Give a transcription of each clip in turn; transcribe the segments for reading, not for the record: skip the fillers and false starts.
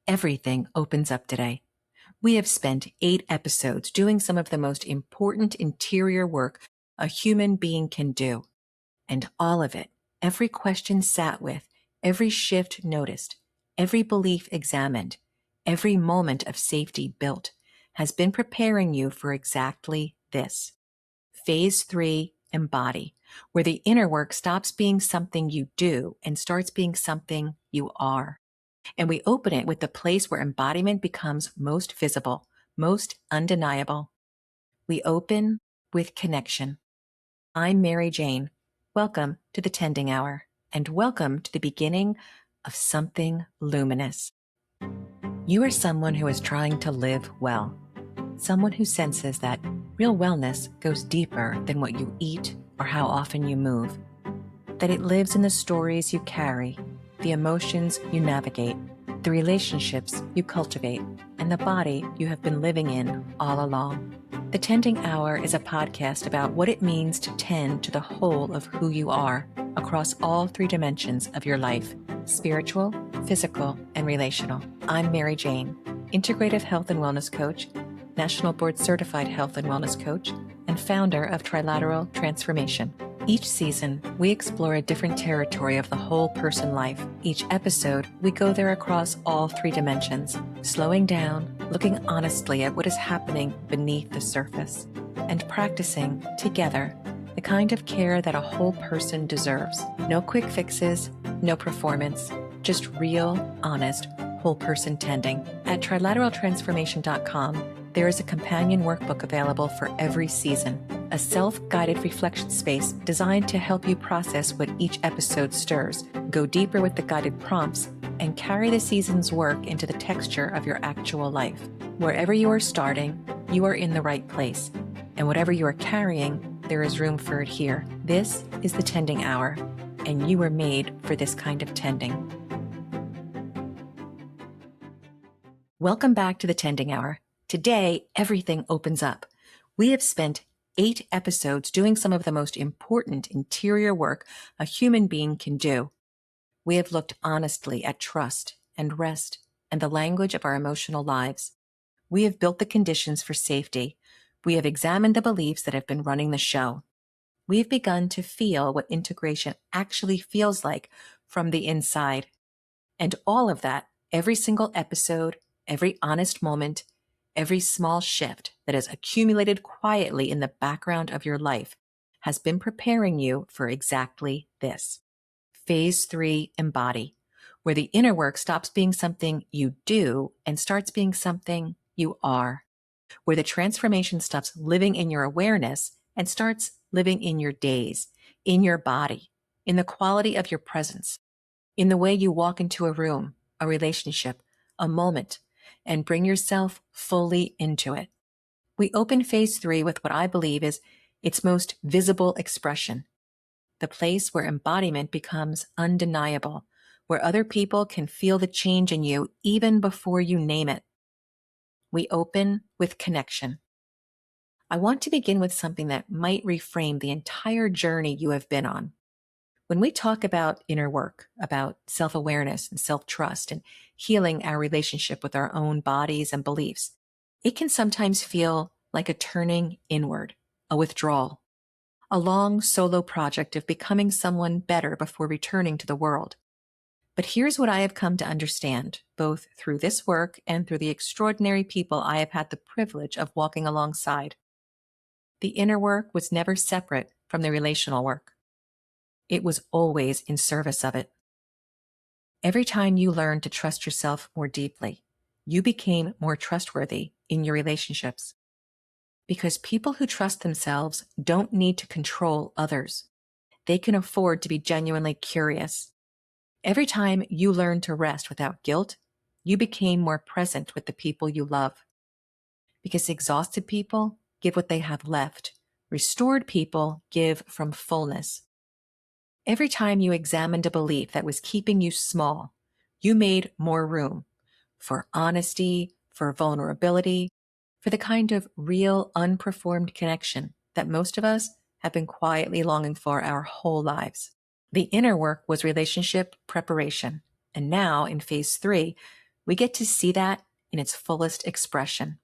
everything opens up today. We have spent 8 episodes doing some of the most important interior work a human being can do. And all of it, every question sat with, every shift noticed, every belief examined, every moment of safety built, has been preparing you for exactly this. Phase 3, embody, where the inner work stops being something you do and starts being something you are. And we open it with the place where embodiment becomes most visible, most undeniable. We open with connection. I'm Mary Jane. Welcome to the Tending Hour, and welcome to the beginning of something luminous. You are someone who is trying to live well, someone who senses that real wellness goes deeper than what you eat or how often you move, that it lives in the stories you carry, the emotions you navigate, the relationships you cultivate, and the body you have been living in all along. The Tending Hour is a podcast about what it means to tend to the whole of who you are across all 3 dimensions of your life: spiritual, physical, and relational. I'm Mary Jane, integrative health and wellness coach, National Board Certified Health and Wellness Coach, and founder of Trilateral Transformation. Each season, we explore a different territory of the whole person life. Each episode, we go there across all 3 dimensions, slowing down, looking honestly at what is happening beneath the surface, and practicing, together, the kind of care that a whole person deserves. No quick fixes, no performance, just real, honest, whole person tending. At trilateraltransformation.com, there is a companion workbook available for every season, a self-guided reflection space designed to help you process what each episode stirs, go deeper with the guided prompts, and carry the season's work into the texture of your actual life. Wherever you are starting, you are in the right place. And whatever you are carrying, there is room for it here. This is the Tending Hour, and you were made for this kind of tending. Welcome back to the Tending Hour. Today, everything opens up. We have spent 8 episodes doing some of the most important interior work a human being can do. We have looked honestly at trust and rest and the language of our emotional lives. We have built the conditions for safety. We have examined the beliefs that have been running the show. We have begun to feel what integration actually feels like from the inside. And all of that, every single episode, every honest moment, every small shift that has accumulated quietly in the background of your life has been preparing you for exactly this. Phase 3, embody, where the inner work stops being something you do and starts being something you are, where the transformation stops living in your awareness and starts living in your days, in your body, in the quality of your presence, in the way you walk into a room, a relationship, a moment, and bring yourself fully into it. We open phase 3 with what I believe is its most visible expression, the place where embodiment becomes undeniable, where other people can feel the change in you even before you name it. We open with connection. I want to begin with something that might reframe the entire journey you have been on. When we talk about inner work, about self-awareness and self-trust and healing our relationship with our own bodies and beliefs, it can sometimes feel like a turning inward, a withdrawal, a long solo project of becoming someone better before returning to the world. But here's what I have come to understand, both through this work and through the extraordinary people I have had the privilege of walking alongside. The inner work was never separate from the relational work. It was always in service of it. Every time you learned to trust yourself more deeply, you became more trustworthy in your relationships. Because people who trust themselves don't need to control others. They can afford to be genuinely curious. Every time you learned to rest without guilt, you became more present with the people you love. Because exhausted people give what they have left. Restored people give from fullness. Every time you examined a belief that was keeping you small, you made more room for honesty, for vulnerability, for the kind of real, unperformed connection that most of us have been quietly longing for our whole lives. The inner work was relationship preparation. And now, in phase 3, We get to see that in its fullest expression.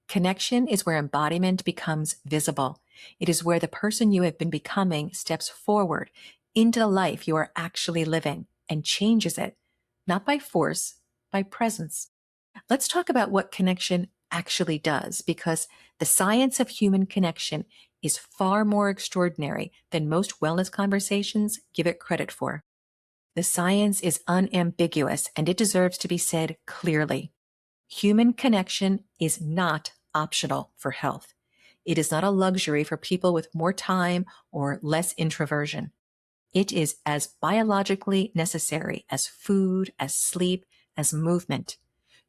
Connection is where embodiment becomes visible. It is where the person you have been becoming steps forward into the life you are actually living and changes it, not by force, by presence. Let's talk about what connection actually does, because the science of human connection is far more extraordinary than most wellness conversations give it credit for. The science is unambiguous, and it deserves to be said clearly. Human connection is not optional for health. It is not a luxury for people with more time or less introversion. It is as biologically necessary as food, as sleep, as movement.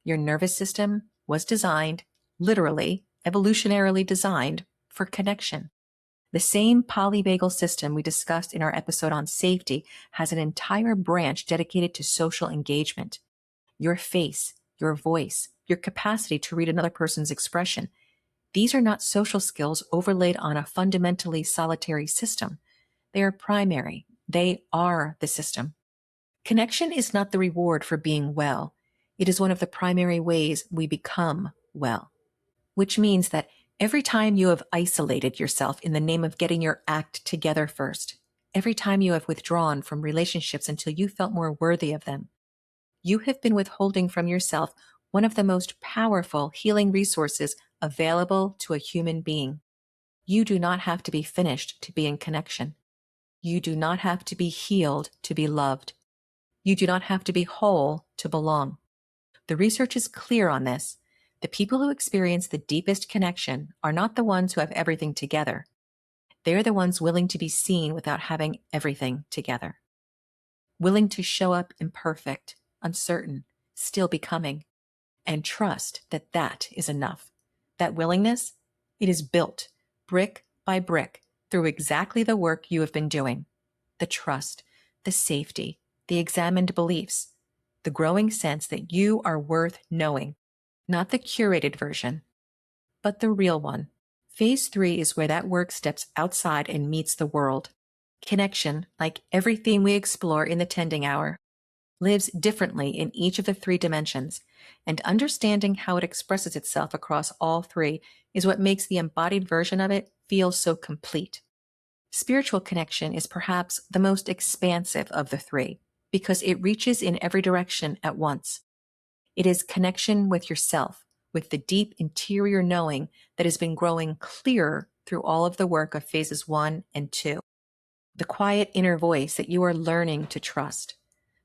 Your nervous system was designed, literally, evolutionarily designed, for connection. The same polyvagal system we discussed in our episode on safety has an entire branch dedicated to social engagement. Your face, your voice, your capacity to read another person's expression. These are not social skills overlaid on a fundamentally solitary system. They are primary. They are the system. Connection is not the reward for being well. It is one of the primary ways we become well, which means that every time you have isolated yourself in the name of getting your act together first, every time you have withdrawn from relationships until you felt more worthy of them, you have been withholding from yourself one of the most powerful healing resources available to a human being. You do not have to be finished to be in connection. You do not have to be healed to be loved. You do not have to be whole to belong. The research is clear on this. The people who experience the deepest connection are not the ones who have everything together. They're the ones willing to be seen without having everything together. Willing to show up imperfect, uncertain, still becoming, and trust that that is enough. That willingness, it is built brick by brick through exactly the work you have been doing. The trust, the safety, the examined beliefs, the growing sense that you are worth knowing, not the curated version, but the real one. Phase 3 is where that work steps outside and meets the world. Connection, like everything we explore in the Tending Hour, lives differently in each of the 3 dimensions, and understanding how it expresses itself across all 3 is what makes the embodied version of it feel so complete. Spiritual connection is perhaps the most expansive of the 3 because it reaches in every direction at once. It is connection with yourself, with the deep interior knowing that has been growing clearer through all of the work of phases 1 and 2. The quiet inner voice that you are learning to trust.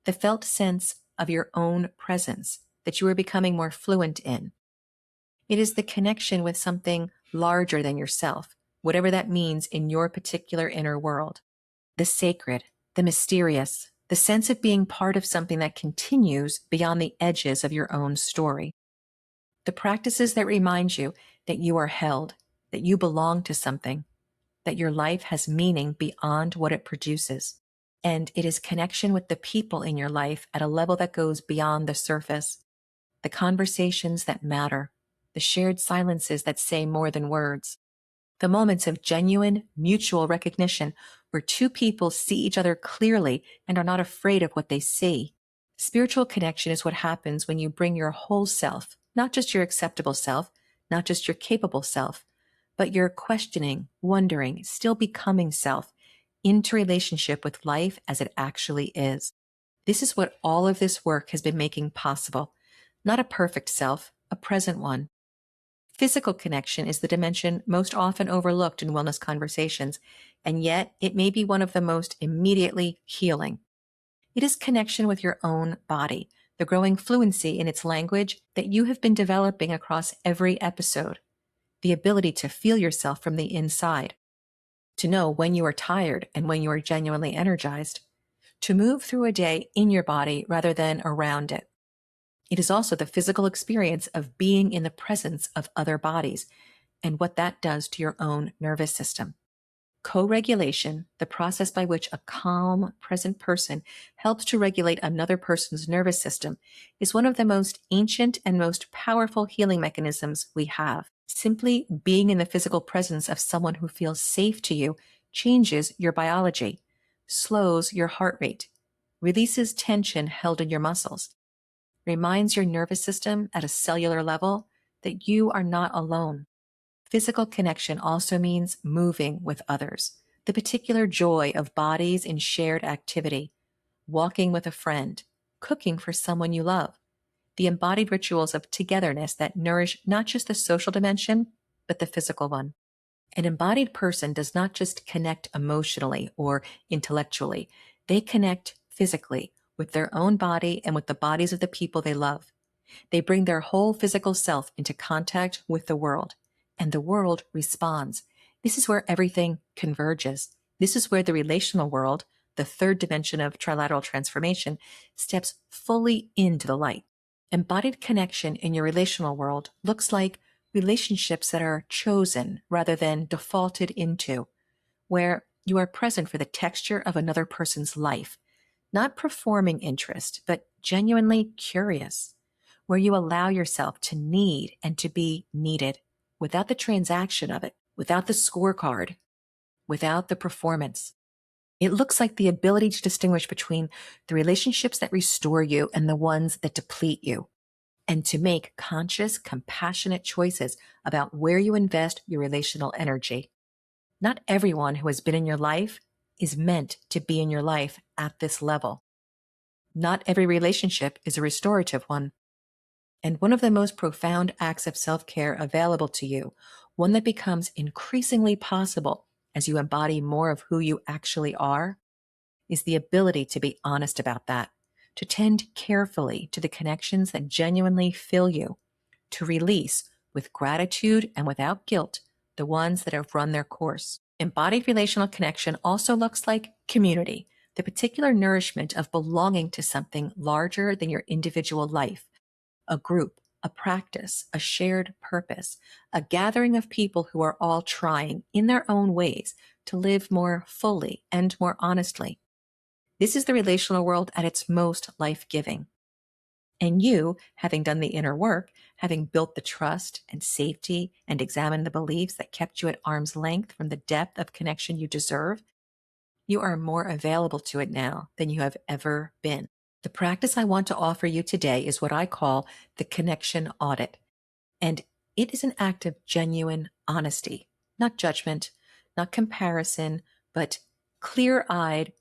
The felt sense of your own presence that you are becoming more fluent in. It is the connection with something larger than yourself, whatever that means in your particular inner world. The sacred, the mysterious, the sense of being part of something that continues beyond the edges of your own story. The practices that remind you that you are held, that you belong to something, that your life has meaning beyond what it produces. And it is connection with the people in your life at a level that goes beyond the surface. The conversations that matter, the shared silences that say more than words. The moments of genuine, mutual recognition where 2 people see each other clearly and are not afraid of what they see. Spiritual connection is what happens when you bring your whole self, not just your acceptable self, not just your capable self, but your questioning, wondering, still becoming self into relationship with life as it actually is. This is what all of this work has been making possible. Not a perfect self, a present one. Physical connection is the dimension most often overlooked in wellness conversations, and yet it may be one of the most immediately healing. It is connection with your own body, the growing fluency in its language that you have been developing across every episode, the ability to feel yourself from the inside, to know when you are tired and when you are genuinely energized, to move through a day in your body rather than around it. It is also the physical experience of being in the presence of other bodies and what that does to your own nervous system. Co-regulation, the process by which a calm, present person helps to regulate another person's nervous system, is one of the most ancient and most powerful healing mechanisms we have. Simply being in the physical presence of someone who feels safe to you changes your biology, slows your heart rate, releases tension held in your muscles, reminds your nervous system at a cellular level that you are not alone. Physical connection also means moving with others, the particular joy of bodies in shared activity, walking with a friend, cooking for someone you love, the embodied rituals of togetherness that nourish not just the social dimension, but the physical one. An embodied person does not just connect emotionally or intellectually, they connect physically with their own body and with the bodies of the people they love. They bring their whole physical self into contact with the world, and the world responds. This is where everything converges. This is where the relational world, the third dimension of trilateral transformation, steps fully into the light. Embodied connection in your relational world looks like relationships that are chosen rather than defaulted into, where you are present for the texture of another person's life, not performing interest, but genuinely curious, where you allow yourself to need and to be needed without the transaction of it, without the scorecard, without the performance. It looks like the ability to distinguish between the relationships that restore you and the ones that deplete you, and to make conscious, compassionate choices about where you invest your relational energy. Not everyone who has been in your life is meant to be in your life at this level. Not every relationship is a restorative one. And one of the most profound acts of self-care available to you, one that becomes increasingly possible as you embody more of who you actually are, is the ability to be honest about that, to tend carefully to the connections that genuinely fill you, to release with gratitude and without guilt the ones that have run their course. Embodied relational connection also looks like community, the particular nourishment of belonging to something larger than your individual life, a group, a practice, a shared purpose, a gathering of people who are all trying in their own ways to live more fully and more honestly. This is the relational world at its most life-giving. And you, having done the inner work, having built the trust and safety and examined the beliefs that kept you at arm's length from the depth of connection you deserve, you are more available to it now than you have ever been. The practice I want to offer you today is what I call the Connection Audit. And it is an act of genuine honesty, not judgment, not comparison, but clear-eyed,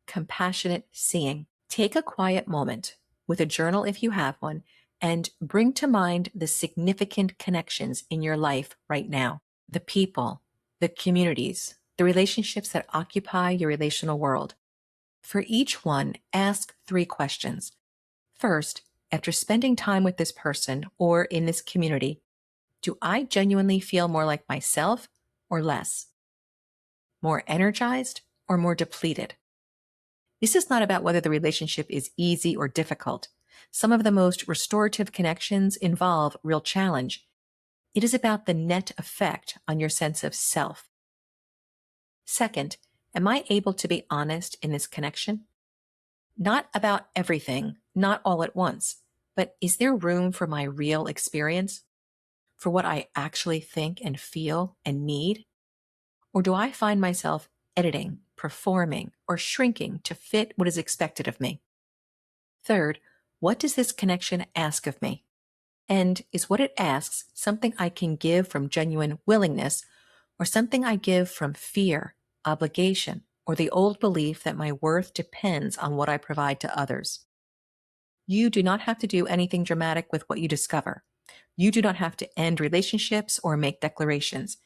compassionate seeing. Take a quiet moment with a journal if you have one, and bring to mind the significant connections in your life right now. The people, the communities, the relationships that occupy your relational world. For each one, ask 3 questions. First, after spending time with this person or in this community, do I genuinely feel more like myself or less? More energized or more depleted? This is not about whether the relationship is easy or difficult. Some of the most restorative connections involve real challenge. It is about the net effect on your sense of self. Second, am I able to be honest in this connection? Not about everything, not all at once, but is there room for my real experience? For what I actually think and feel and need? Or do I find myself editing, performing, or shrinking to fit what is expected of me? Third, what does this connection ask of me? And is what it asks something I can give from genuine willingness, or something I give from fear, obligation, or the old belief that my worth depends on what I provide to others? You do not have to do anything dramatic with what you discover. You do not have to end relationships or make declarations.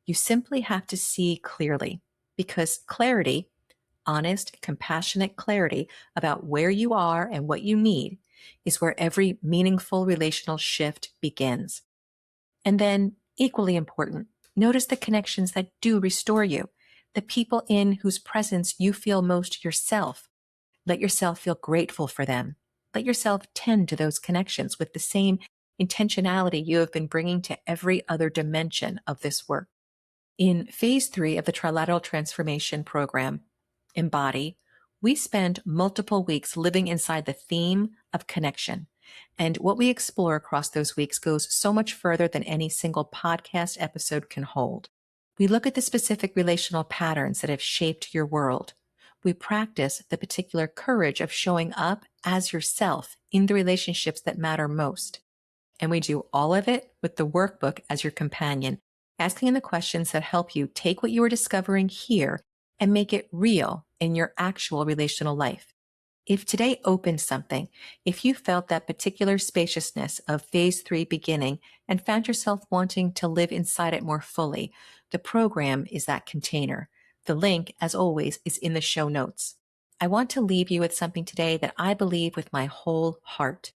You simply have to see clearly, because clarity, honest, compassionate clarity about where you are and what you need, is where every meaningful relational shift begins. And then, equally important, notice the connections that do restore you, the people in whose presence you feel most yourself. Let yourself feel grateful for them. Let yourself tend to those connections with the same intentionality you have been bringing to every other dimension of this work. In phase 3 of the Trilateral Transformation Program, Embody, we spend multiple weeks living inside the theme of connection. And what we explore across those weeks goes so much further than any single podcast episode can hold. We look at the specific relational patterns that have shaped your world. We practice the particular courage of showing up as yourself in the relationships that matter most. And we do all of it with the workbook as your companion, asking the questions that help you take what you are discovering here and make it real in your actual relational life. If today opened something, if you felt that particular spaciousness of phase 3 beginning and found yourself wanting to live inside it more fully, the program is that container. The link, as always, is in the show notes. I want to leave you with something today that I believe with my whole heart.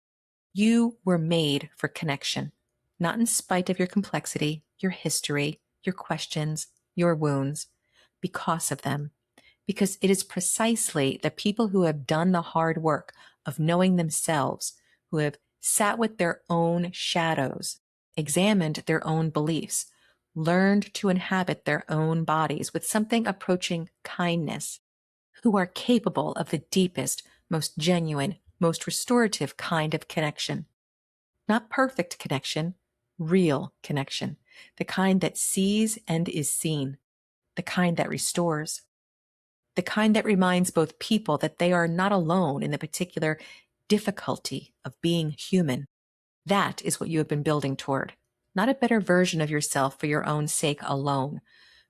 You were made for connection, not in spite of your complexity, your history, your questions, your wounds, because of them. Because it is precisely the people who have done the hard work of knowing themselves, who have sat with their own shadows, examined their own beliefs, learned to inhabit their own bodies with something approaching kindness, who are capable of the deepest, most genuine, most restorative kind of connection. Not perfect connection, real connection, the kind that sees and is seen, the kind that restores, the kind that reminds both people that they are not alone in the particular difficulty of being human. That is what you have been building toward. Not a better version of yourself for your own sake alone,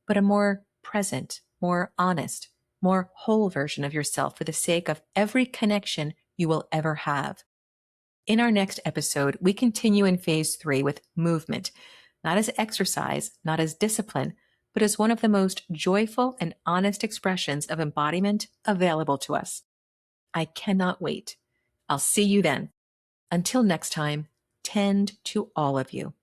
but a more present, more honest, more whole version of yourself for the sake of every connection you will ever have. In our next episode, we continue in phase 3 with movement, not as exercise, not as discipline, but as one of the most joyful and honest expressions of embodiment available to us. I cannot wait. I'll see you then. Until next time, tend to all of you.